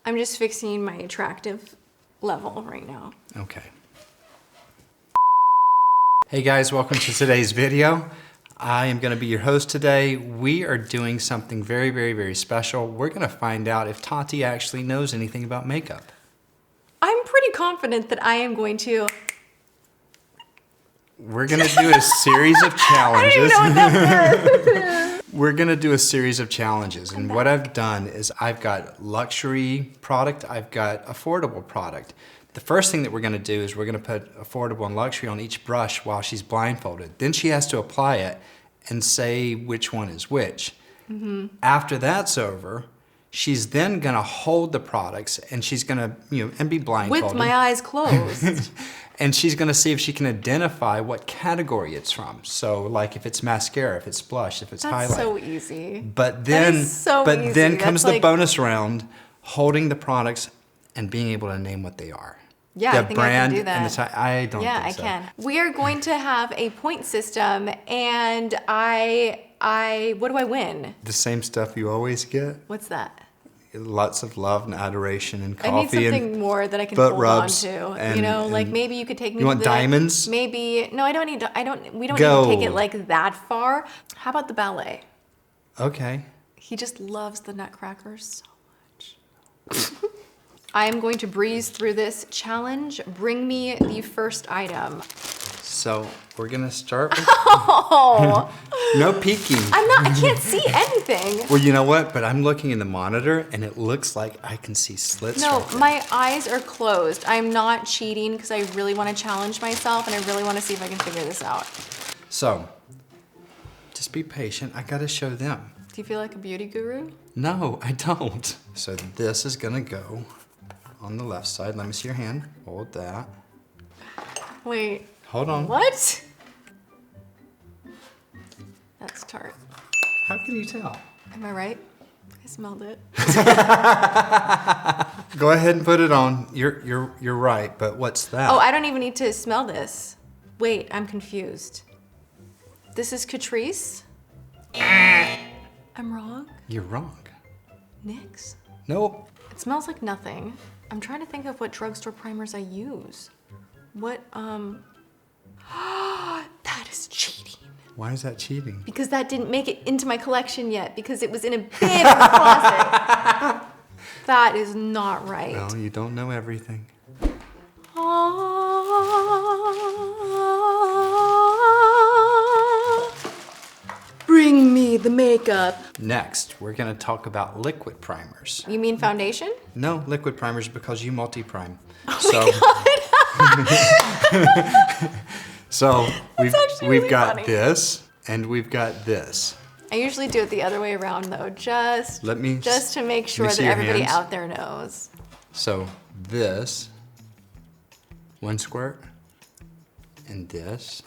I'm just fixing my attractive level right now. Okay. Hey guys, welcome to today's video. I am going to be your host today. We are doing something very, very, very special. We're going to find out if Tati actually knows anything about makeup. I'm pretty confident that I am going to. We're going to do a series of challenges. I don't even know what that was. We're going to do a series of challenges. And what I've done is I've got luxury product, I've got affordable product. The first thing that we're going to do is we're going to put affordable and luxury on each brush while she's blindfolded. Then she has to apply it and say which one is which. Mm-hmm. After that's over, she's then going to hold the products and she's going to, and be blindfolded. With my eyes closed. And she's going to see if she can identify what category it's from. So like if it's mascara, if it's blush, if it's highlight. That's so easy. But then, easy. Comes the bonus round, holding the products and being able to name what they are. Yeah, the I think brand I can do that. And the I don't yeah, think so. I can. We are going to have a point system, and what do I win? The same stuff you always get. What's that? Lots of love and adoration and coffee. I need something more that I can butt hold rubs on to. and Like maybe you could take me. You want diamonds? Maybe no, I don't need. We don't Gold. need to take it like that far. How about the ballet? Okay. He just loves the nutcrackers so much. I am going to breeze through this challenge. Bring me the first item. So we're gonna start with Oh! no peeking. I can't see anything. Well, you know what? But I'm looking in the monitor and it looks like I can see slits. No, right there. my eyes are closed. I'm not cheating because I really want to challenge myself and I really want to see if I can figure this out. So, just be patient. I gotta show them. Do you feel like a beauty guru? No, I don't. So this is gonna go on the left side. Let me see your hand. Hold that. Wait. Hold on. What? That's Tarte. How can you tell? Am I right? I smelled it. Go ahead and put it on. You're right, but what's that? Oh, I don't even need to smell this. Wait, I'm confused. This is Catrice? I'm wrong? You're wrong. NYX? Nope. It smells like nothing. I'm trying to think of what drugstore primers I use. What, that is cheating. Why is that cheating? Because that didn't make it into my collection yet because it was in a bin in the closet. That is not right. No, you don't know everything. Bring me the makeup. Next, we're gonna talk about liquid primers. You mean foundation? No, liquid primers because you multi-prime. So we've got funny. this and we've got this. I usually do it the other way around though, just to make sure that everybody out there knows. So this, one squirt, and this.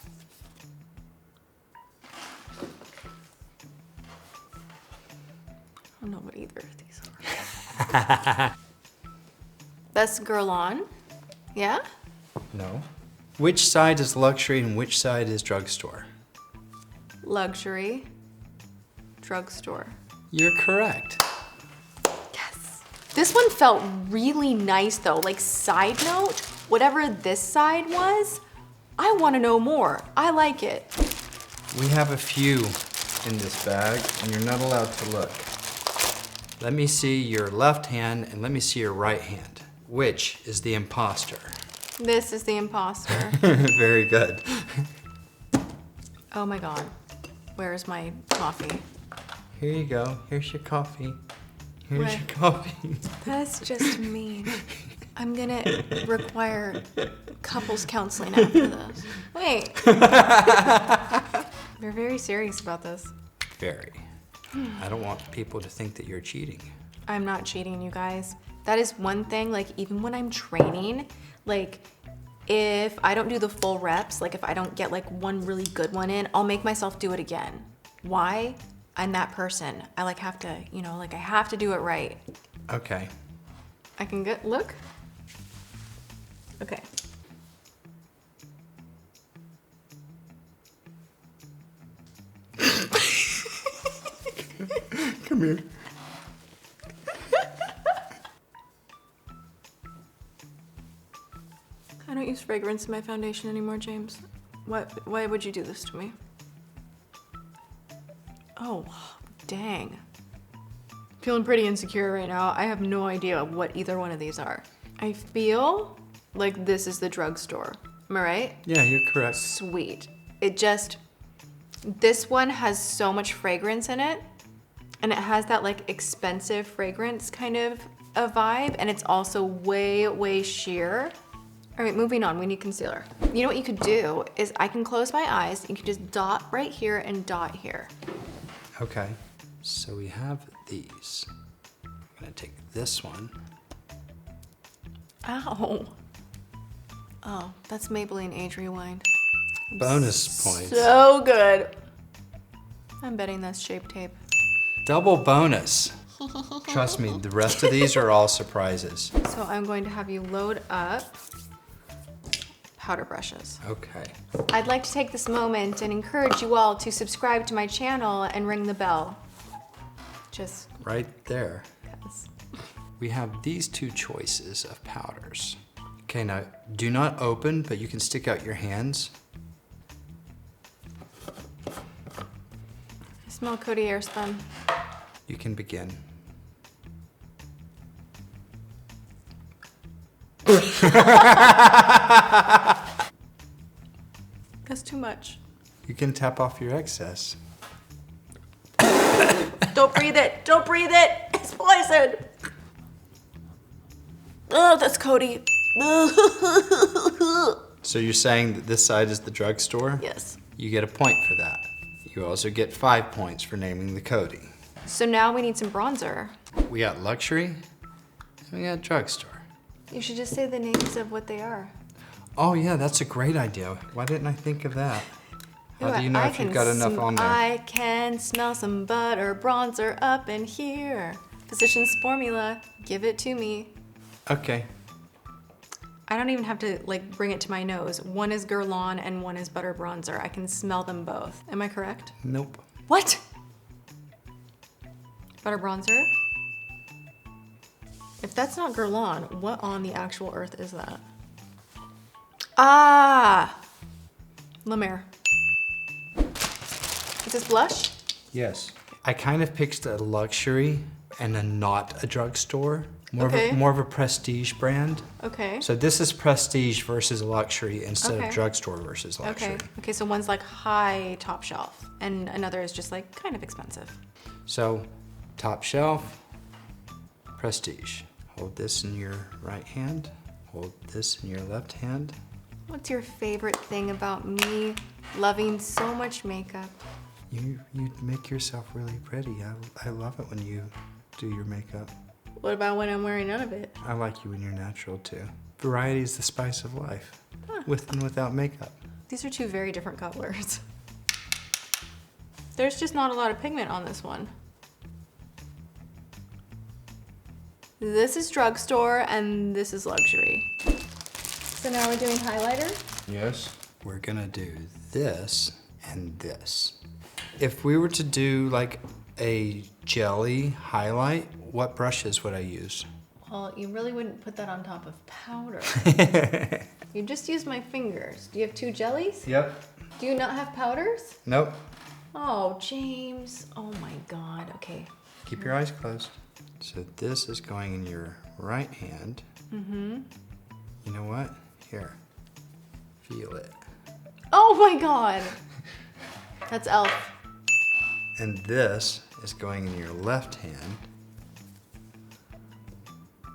I don't know what either of these are. That's Girl On. Yeah? No. Which side is luxury and which side is drugstore? Luxury. Drugstore. You're correct. Yes. This one felt really nice though. Like, side note, whatever this side was, I want to know more. I like it. We have a few in this bag and you're not allowed to look. Let me see your left hand and let me see your right hand. Which is the imposter? This is the imposter. Very good. Oh my God. Where's my coffee? Here you go. Here's your coffee. Here's What? your coffee. That's just mean. I'm gonna require couples counseling after this. Wait. You're very serious about this. Very. I don't want people to think that you're cheating. I'm not cheating, you guys. That is one thing, like even when I'm training, like if I don't do the full reps, like if I don't get like one really good one in, I'll make myself do it again. Why? I'm that person. I like have to, I have to do it right. Okay. I can look? Okay. Come here. I don't use fragrance in my foundation anymore, James. Why would you do this to me? Oh, dang. Feeling pretty insecure right now. I have no idea what either one of these are. I feel like this is the drugstore. Am I right? Yeah, you're correct. Sweet. This one has so much fragrance in it, and it has that like expensive fragrance kind of a vibe, and it's also way, way sheer. All right, moving on, we need concealer. You know what you could do is I can close my eyes, you can just dot right here and dot here. Okay, so we have these. I'm gonna take this one. Ow. Oh, that's Maybelline Age Rewind. Bonus points. So good. I'm betting that's Shape Tape. Double bonus. Trust me, the rest of these are all surprises. So I'm going to have you load up powder brushes. Okay. I'd like to take this moment and encourage you all to subscribe to my channel and ring the bell. Just Right there. 'cause. We have these two choices of powders. Okay, now do not open, but you can stick out your hands. I smell Coty Airspun. You can begin. That's too much. You can tap off your excess. Don't breathe it. Don't breathe it. It's poison. Oh, that's Coty. So you're saying that this side is the drugstore? Yes. You get a point for that. You also get 5 points for naming the Coty. So now we need some bronzer. We got luxury, and we got drugstore. You should just say the names of what they are. Oh yeah, that's a great idea. Why didn't I think of that? How do you know if you've got enough on there? I can smell some butter bronzer up in here. Physician's formula, give it to me. Okay. I don't even have to like bring it to my nose. One is Guerlain and one is butter bronzer. I can smell them both. Am I correct? Nope. What? Butter bronzer? If that's not Guerlain, what on the actual earth is that? Ah! La Mer. Is this blush? Yes. I kind of picked a luxury and not a drugstore. Okay. More of a prestige brand. Okay. So this is prestige versus luxury instead Okay. of drugstore versus luxury. Okay. Okay, so one's like high top shelf and another is just like kind of expensive. So top shelf, prestige. Hold this in your right hand. Hold this in your left hand. What's your favorite thing about me loving so much makeup? You make yourself really pretty. I love it when you do your makeup. What about when I'm wearing none of it? I like you when you're natural too. Variety is the spice of life, Huh. with and without makeup. These are two very different colors. There's just not a lot of pigment on this one. This is drugstore and this is luxury. So now we're doing highlighter? Yes. We're gonna do this and this. If we were to do like a jelly highlight, what brushes would I use? Well, you really wouldn't put that on top of powder. You just use my fingers. Do you have two jellies? Yep. Do you not have powders? Nope. Oh, James. Oh my God. Okay. Keep your eyes closed. So this is going in your right hand. Mm-hmm. You know what? Here. Feel it. Oh my God. That's e.l.f. And this is going in your left hand.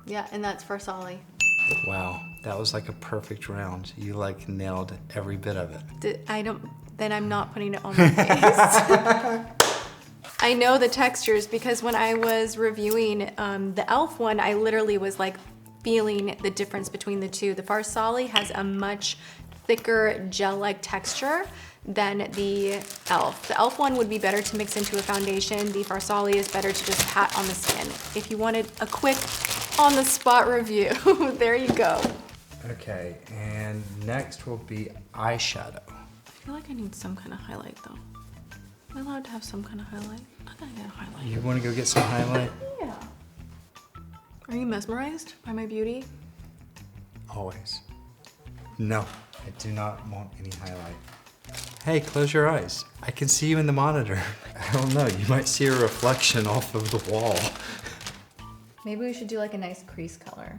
Yeah, and that's for Solly. Wow, that was like a perfect round. You like nailed every bit of it. Then I'm not putting it on my face. I know the textures because when I was reviewing the e.l.f. one, I literally was like feeling the difference between the two. The Farsali has a much thicker gel-like texture than the e.l.f. The e.l.f. one would be better to mix into a foundation. The Farsali is better to just pat on the skin. If you wanted a quick on-the-spot review, there you go. Okay, and next will be eyeshadow. I feel like I need some kind of highlight though. Am I allowed to have some kind of highlight? I'm gonna get a highlight. You want to go get some highlight? Yeah. Are you mesmerized by my beauty? Always. No, I do not want any highlight. Hey, close your eyes. I can see you in the monitor. I don't know, you might see a reflection off of the wall. Maybe we should do like a nice crease color.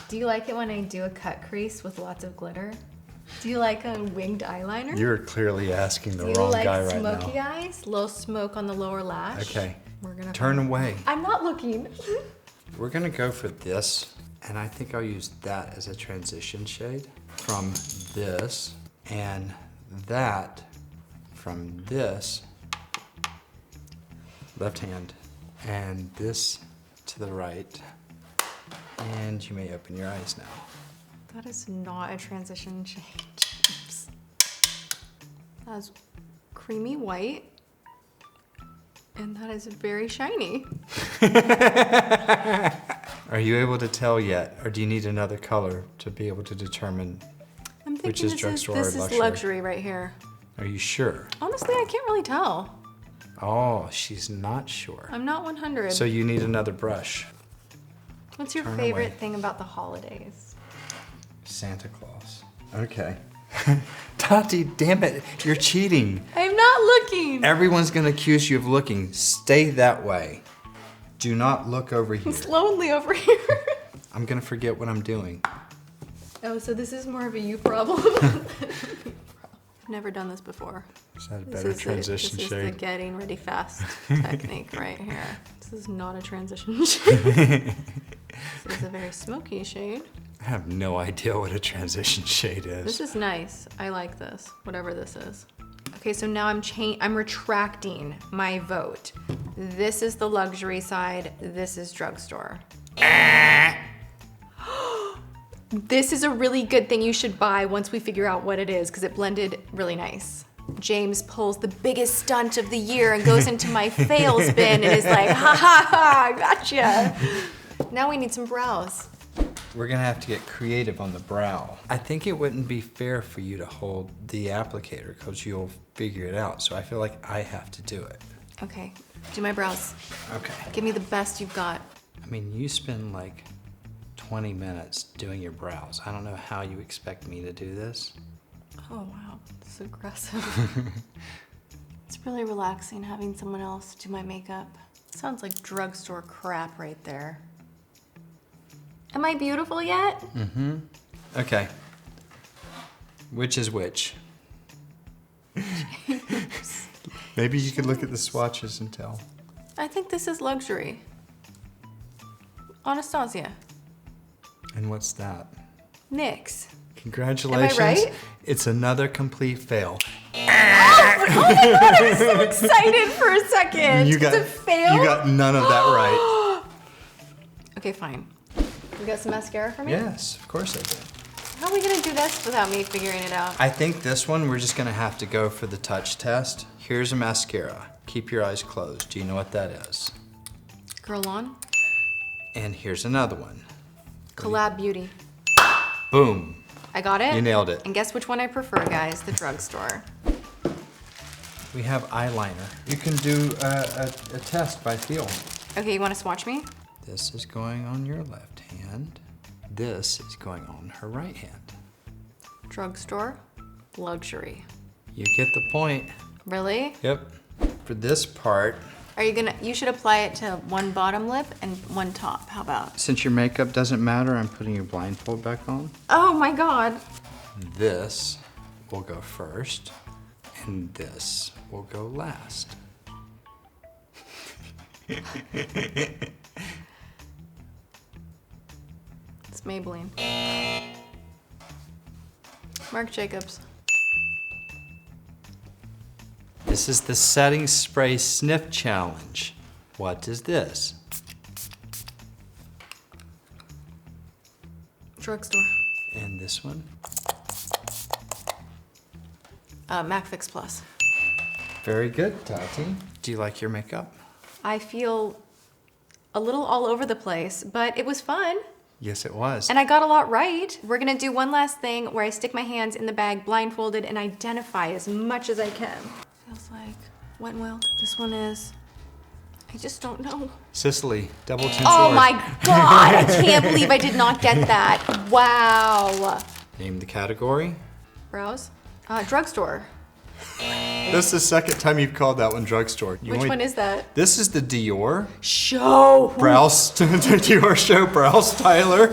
Do you like it when I do a cut crease with lots of glitter? Do you like a winged eyeliner? You're clearly asking the Do you wrong like guy right now. smoky eyes? Low smoke on the lower lash? Okay, We're gonna turn away. I'm not looking. We're gonna go for this, and I think I'll use that as a transition shade from this, and that from this, left hand, and this to the right. And you may open your eyes now. That is not a transition shade. Oops. That's creamy white. And that is very shiny. Are you able to tell yet, or do you need another color to be able to determine I'm thinking which is drugstore or this luxury? is luxury right here. Are you sure? Honestly, I can't really tell. Oh, she's not sure. I'm not 100. So you need another brush. What's your Turn favorite away. thing about the holidays? Santa Claus. Okay. Tati, damn it, you're cheating. I'm not looking. Everyone's gonna accuse you of looking. Stay that way. Do not look over here. It's lonely over here. I'm gonna forget what I'm doing. Oh, so this is more of a you problem. I've never done this before. Is that a This better is transition this is shade? the getting ready fast technique right here. This is not a transition shade. This is a very smoky shade. I have no idea what a transition shade is. This is nice. I like this, whatever this is. Okay, so now I'm retracting my vote. This is the luxury side. This is drugstore. This is a really good thing you should buy once we figure out what it is, because it blended really nice. James pulls the biggest stunt of the year and goes into my fails bin and is like, ha ha ha, gotcha. Now we need some brows. We're gonna have to get creative on the brow. I think it wouldn't be fair for you to hold the applicator because you'll figure it out. So I feel like I have to do it. Okay, do my brows. Okay. Give me the best you've got. I mean, you spend like 20 minutes doing your brows. I don't know how you expect me to do this. Oh wow, it's aggressive. It's really relaxing having someone else do my makeup. Sounds like drugstore crap right there. Am I beautiful yet? Mm-hmm. Okay. Which is which? Maybe you could look at the swatches and tell. I think this is luxury. Anastasia. And what's that? NYX. Congratulations. Am I right? It's another complete fail. Oh my god, I was so excited for a second. You got, to fail? you got none of that right. Okay, fine. You got some mascara for me? Yes, of course I did. How are we gonna do this without me figuring it out? I think this one we're just gonna have to go for the touch test. Here's a mascara. Keep your eyes closed. Do you know what that is? Girl on. And here's another one. Collab Beauty. Boom. I got it? You nailed it. And guess which one I prefer, guys? The drugstore. We have eyeliner. You can do a test by feel. Okay, you wanna swatch me? This is going on your left hand. This is going on her right hand. Drugstore. Luxury. You get the point. Really? Yep. For this part, Are you gonna, you should apply it to one bottom lip and one top. How about? since your makeup doesn't matter, I'm putting your blindfold back on. Oh my God. This will go first, and this will go last. It's Maybelline. Marc Jacobs. This is the setting spray sniff challenge. What is this? Drugstore. And this one? MAC Fix Plus. Very good, Tati. Do you like your makeup? I feel a little all over the place, but it was fun. Yes, it was. And I got a lot right. We're gonna do one last thing where I stick my hands in the bag blindfolded and identify as much as I can. Feels like Wet n Wild. This one is, I just don't know. Sicily, double Tenseur. Oh my God, I can't believe I did not get that. Wow. Name the category. Brows. Drugstore. This is the second time you've called that one drugstore. Which one is that? This is the Dior. Show. Brow Dior Show Brow Styler.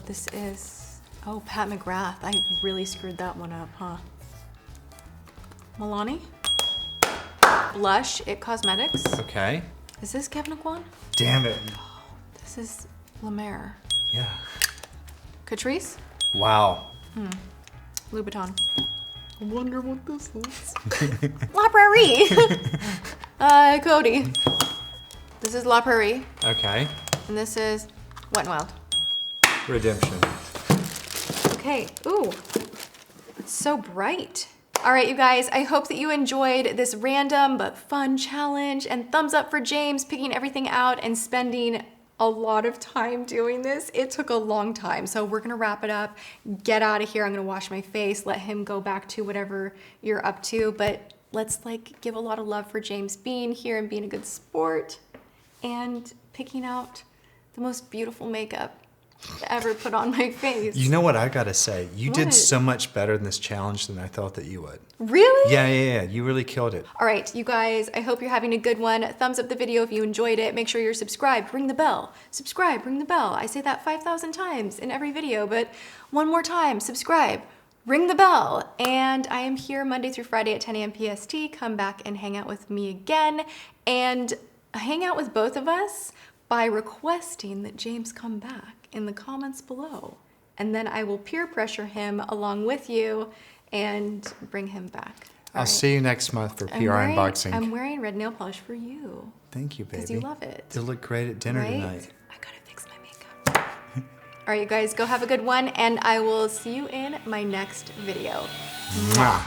This is, oh, Pat McGrath. I really screwed that one up, huh? Milani. Blush, It Cosmetics. Okay. Is this Kevyn Aucoin? Damn it. This is La Mer. Yeah. Catrice. Wow. Louboutin. I wonder what this is. La Prairie. Coty. This is La Prairie. Okay. And this is Wet n Wild. Redemption. Okay, ooh, it's so bright. All right, you guys, I hope that you enjoyed this random but fun challenge, and thumbs up for James picking everything out and spending a lot of time doing this. It took a long time, so we're gonna wrap it up, get out of here. I'm gonna wash my face, let him go back to whatever you're up to, but let's like give a lot of love for James being here and being a good sport and picking out the most beautiful makeup ever put on my face. You know what I gotta say? You What? did so much better in this challenge than I thought that you would. Really? Yeah. You really killed it. All right, you guys, I hope you're having a good one. Thumbs up the video if you enjoyed it. Make sure you're subscribed, ring the bell. Subscribe, ring the bell. I say that 5,000 times in every video, but one more time, subscribe, ring the bell. And I am here Monday through Friday at 10 a.m. PST. Come back and hang out with me again, and hang out with both of us by requesting that James come back in the comments below. And then I will peer pressure him along with you and bring him back. I'll see you next month for PR unboxing. I'm wearing red nail polish for you. Thank you, baby. Because you love it. You'll look great at dinner Right? tonight. I gotta fix my makeup. All right, you guys, go have a good one, and I will see you in my next video. Mwah.